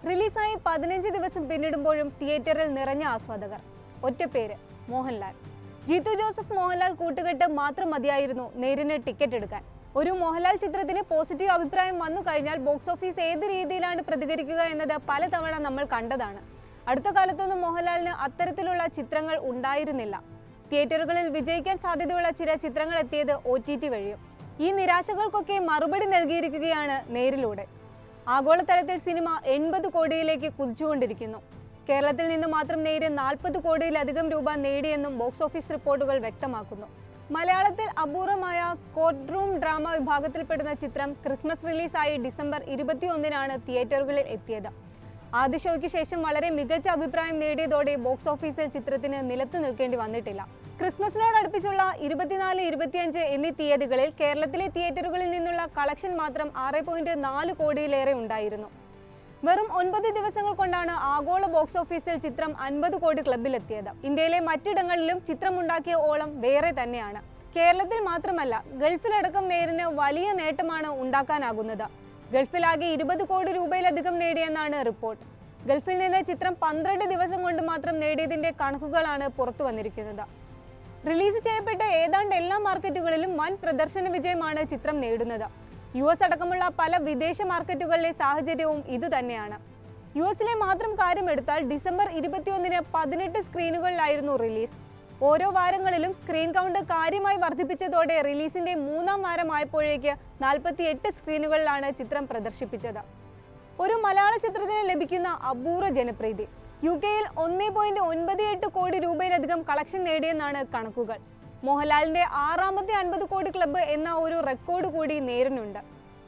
റിലീസായി 15 ദിവസം പിന്നിടുമ്പോഴും തിയേറ്ററിൽ നിറഞ്ഞ ആസ്വാദകർ. ഒറ്റപ്പേര് മോഹൻലാൽ. ജീത്തു ജോസഫ് മോഹൻലാൽ കൂട്ടുകെട്ട് മാത്രം മതിയായിരുന്നു നേരിന് ടിക്കറ്റ് എടുക്കാൻ. ഒരു മോഹൻലാൽ ചിത്രത്തിന് പോസിറ്റീവ് അഭിപ്രായം വന്നു കഴിഞ്ഞാൽ ബോക്സ് ഓഫീസ് ഏത് രീതിയിലാണ് പ്രതികരിക്കുക എന്നത് പലതവണ നമ്മൾ കണ്ടതാണ്. അടുത്ത കാലത്തൊന്നും മോഹൻലാലിന് അത്തരത്തിലുള്ള ചിത്രങ്ങൾ ഉണ്ടായിരുന്നില്ല. തിയേറ്ററുകളിൽ വിജയിക്കാൻ സാധ്യതയുള്ള ചില ചിത്രങ്ങൾ എത്തിയത് OTT വഴിയും. ഈ നിരാശകൾക്കൊക്കെ മറുപടി നൽകിയിരിക്കുകയാണ് നേരിലൂടെ. ആഗോളതലത്തിൽ സിനിമ 80 കോടിയിലേക്ക് കുതിച്ചുകൊണ്ടിരിക്കുന്നു. കേരളത്തിൽ നിന്ന് മാത്രം നേര് 40 കോടിയിലധികം രൂപ നേടിയെന്നും ബോക്സ് ഓഫീസ് റിപ്പോർട്ടുകൾ വ്യക്തമാക്കുന്നു. മലയാളത്തിൽ അപൂർവമായ കോർട്ട് റൂം ഡ്രാമ വിഭാഗത്തിൽപ്പെടുന്ന ചിത്രം ക്രിസ്മസ് റിലീസായി ഡിസംബർ 21-നാണ് തിയേറ്ററുകളിൽ എത്തിയത്. ആദ്യ ഷോയ്ക്ക് ശേഷം വളരെ മികച്ച അഭിപ്രായം നേടിയതോടെ ബോക്സ് ഓഫീസിൽ ചിത്രത്തിന് നിലത്തു നിൽക്കേണ്ടി വന്നിട്ടില്ല. ക്രിസ്മസിനോടടുപ്പിച്ചുള്ള 24, 25 എന്നീ തീയതികളിൽ കേരളത്തിലെ തിയേറ്ററുകളിൽ നിന്നുള്ള കളക്ഷൻ മാത്രം 6.4 കോടിയിലേറെ ഉണ്ടായിരുന്നു. വെറും 9 ദിവസങ്ങൾ കൊണ്ടാണ് ആഗോള ബോക്സ് ഓഫീസിൽ ചിത്രം 50 കോടി ക്ലബിലെത്തിയത്. ഇന്ത്യയിലെ മറ്റിടങ്ങളിലും ചിത്രമുണ്ടാക്കിയ ഓളം വേറെ തന്നെയാണ്. കേരളത്തിൽ മാത്രമല്ല, ഗൾഫിലടക്കം നേരിന് വലിയ നേട്ടമാണ് ഉണ്ടാക്കാനാകുന്നത്. ഗൾഫിലാകെ 20 കോടി രൂപയിലധികം നേടിയെന്നാണ് റിപ്പോർട്ട്. ഗൾഫിൽ നിന്ന് ചിത്രം 12 ദിവസം കൊണ്ട് മാത്രം നേടിയതിന്റെ കണക്കുകളാണ് പുറത്തു വന്നിരിക്കുന്നത്. റിലീസ് ചെയ്യപ്പെട്ട ഏതാണ്ട് എല്ലാ മാർക്കറ്റുകളിലും വൻ പ്രദർശന വിജയമാണ് ചിത്രം നേടുന്നത്. US അടക്കമുള്ള പല വിദേശ മാർക്കറ്റുകളിലെ സാഹചര്യവും ഇതുതന്നെയാണ്. US മാത്രം കാര്യമെടുത്താൽ ഡിസംബർ 21-ന് 18 സ്ക്രീനുകളിലായിരുന്നു റിലീസ്. ഓരോ വാരങ്ങളിലും സ്ക്രീൻ കൗണ്ട് കാര്യമായി വർദ്ധിപ്പിച്ചതോടെ റിലീസിന്റെ 3-ാം വാരമായപ്പോഴേക്ക് 48 സ്ക്രീനുകളിലാണ് ചിത്രം പ്രദർശിപ്പിച്ചത്. ഒരു മലയാള ചിത്രത്തിന് ലഭിക്കുന്ന അപൂർവ ജനപ്രീതി. UK-യിൽ 1.98 കോടി രൂപയിലധികം കളക്ഷൻ നേടിയെന്നാണ് കണക്കുകൾ. മോഹൻലാലിന്റെ 6ാമത്തെ 50 കോടി ക്ലബ്ബ് എന്ന ഒരു റെക്കോർഡ് കൂടി നേരിനുണ്ട്.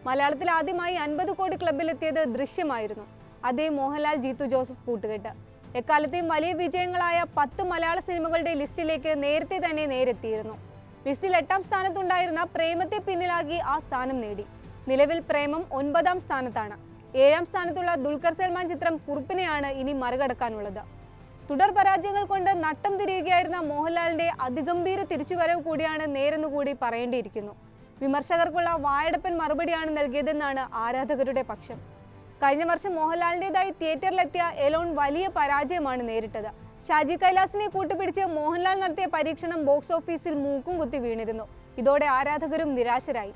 മലയാളത്തിൽ ആദ്യമായി 50 കോടി ക്ലബ്ബിലെത്തിയത് ദൃശ്യമായിരുന്നു. അതേ മോഹൻലാൽ ജീത്തു ജോസഫ് കൂട്ടുകെട്ട്. എക്കാലത്തെയും വലിയ വിജയങ്ങളായ 10 മലയാള സിനിമകളുടെ ലിസ്റ്റിലേക്ക് നേരത്തെ തന്നെ നേരെത്തിയിരുന്നു. ലിസ്റ്റിൽ 8ാം സ്ഥാനത്തുണ്ടായിരുന്ന പ്രേമത്തെ പിന്നിലാക്കി ആ സ്ഥാനം നേടി. നിലവിൽ പ്രേമം 9ാം സ്ഥാനത്താണ്. 7ാം സ്ഥാനത്തുള്ള ദുൽഖർ സൽമാൻ ചിത്രം കുറുപ്പിനെയാണ് ഇനി മറികടക്കാനുള്ളത്. തുടർ പരാജയങ്ങൾ കൊണ്ട് നട്ടം തിരിയുകയായിരുന്ന മോഹൻലാലിന്റെ അതിഗംഭീര തിരിച്ചുവരവ് കൂടിയാണ് നേരെന്നുകൂടി പറയേണ്ടിയിരിക്കുന്നു. വിമർശകർക്കുള്ള വായടപ്പൻ മറുപടിയാണ് നൽകിയതെന്നാണ് ആരാധകരുടെ പക്ഷം. കഴിഞ്ഞ വർഷം മോഹൻലാലിൻ്റെതായി തിയേറ്ററിലെത്തിയ എലോൺ വലിയ പരാജയമാണ് നേരിട്ടത്. ഷാജി കൈലാസിനെ കൂട്ടുപിടിച്ച് മോഹൻലാൽ നടത്തിയ പരീക്ഷണം ബോക്സ് ഓഫീസിൽ മൂക്കും കുത്തി വീണിരുന്നു. ഇതോടെ ആരാധകരും നിരാശരായി.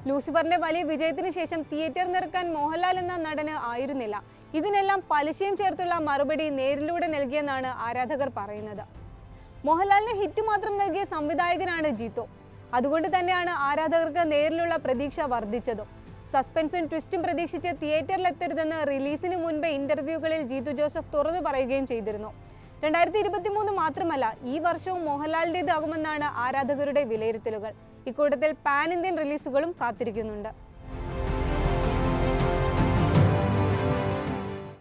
ലൂസിഫറിന്റെ വലിയ വിജയത്തിനു ശേഷം തിയേറ്റർ നിറക്കാൻ മോഹൻലാൽ എന്ന നടന് ആയിരുന്നില്ല. ഇതിനെല്ലാം പലിശയും ചേർത്തുള്ള മറുപടി നേരിലൂടെ നൽകിയെന്നാണ് ആരാധകർ പറയുന്നത്. മോഹൻലാലിന് ഹിറ്റ് മാത്രം നൽകിയ സംവിധായകനാണ് ജീത്തു. അതുകൊണ്ട് തന്നെയാണ് ആരാധകർക്ക് നേരിലുള്ള പ്രതീക്ഷ വർദ്ധിച്ചതും. സസ്പെൻസും ട്വിസ്റ്റും പ്രതീക്ഷിച്ച് തിയേറ്ററിലെത്തരുതെന്ന് റിലീസിന് മുൻപേ ഇന്റർവ്യൂകളിൽ ജീത്തു ജോസഫ് തുറന്നു പറയുകയും ചെയ്തിരുന്നു. 2023 മാത്രമല്ല, ഈ വർഷവും മോഹൻലാലിൻ്റെതാകുമെന്നാണ് ആരാധകരുടെ വിലയിരുത്തലുകൾ. ഇക്കൂട്ടത്തിൽ പാൻ ഇന്ത്യൻ റിലീസുകളും കാത്തിരിക്കുന്നുണ്ട്.